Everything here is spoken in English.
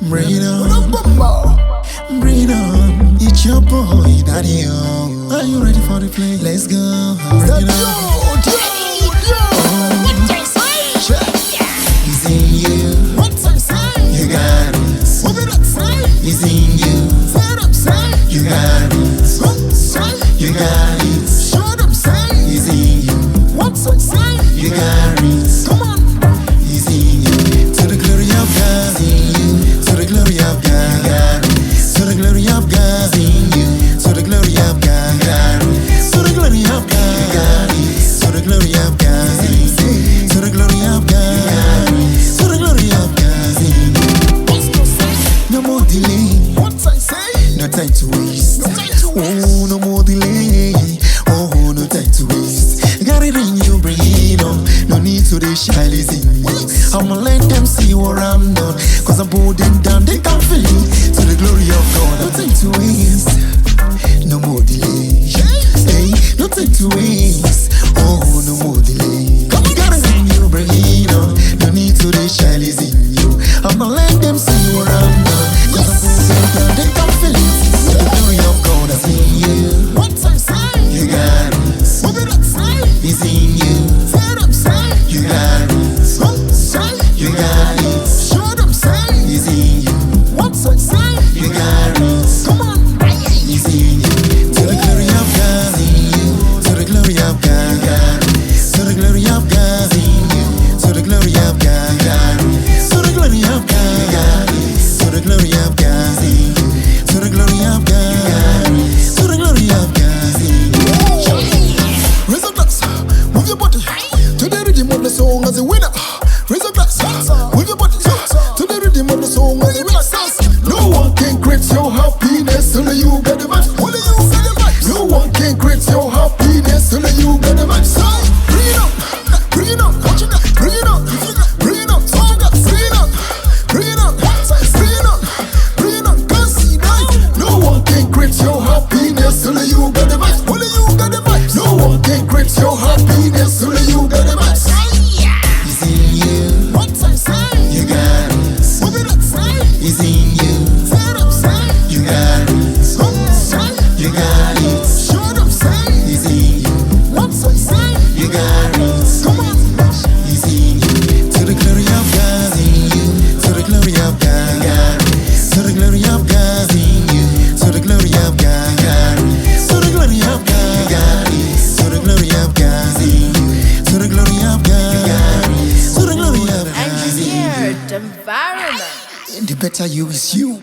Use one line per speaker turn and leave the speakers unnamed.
Bring it on, bring it on. It's your boy, Dadio. Are you ready for the play? Let's go. Bring it on. It's in you. You got it. It's in you. You got it. You got it. It's in you. You got it.
Come on.
It's in you. To the glory of God. To the glory of God. To the glory of God. To the glory of God. To the glory of God. To the glory of God. To the glory of God. To the glory of God. No more delay. No time to waste. Oh, no more delay. Oh, no time to waste. Got it in you, bring it on. No need to the shy is in you. I'ma let them see what I'm done. Cause I'm holding down, they can't feel it. To the glory of God. No time to waste. No more delay. Hey, no time to waste. Oh, no more delay. Got it in you, bring it on. No need to the shy is in you. I'ma let them see what I'm done. Cause I'm holding down, they can't feel it. To the glory of God, that's in you. You got it. It's in you. You got it. You got it. It's in you. You got it. It's in you. To the glory of God. To the glory of God. To the glory of God. To the glory of God. To the glory of God. To the glory of God. To the glory of God. To the glory of God.
Raise a glass, move your body to the rhythm of the song as a winner. Raise a glass, move your body to the rhythm of the song as a winner. No one can create your happiness only you got the vibes. Only you got the vibes. No one can create your happiness only you got the vibes. Bring it up, bring it up, watch it up, bring it up, bring it up, watch it up, bring it up, bring it up, bring it up, bring it up, can't see that. No one can create your happiness only you got the vibes. Only you got the vibes. No one can create your happiness only you got the vibes.
It's in you. You got it. It's in you. You got it. You got it. It's in you. You got it. It's in you. To the glory of God. To the glory of God. To the glory of God. To the glory of God. To the glory of God. To the glory of God. To the glory of God. To the glory of God.
Engineered environment.
The better you is you.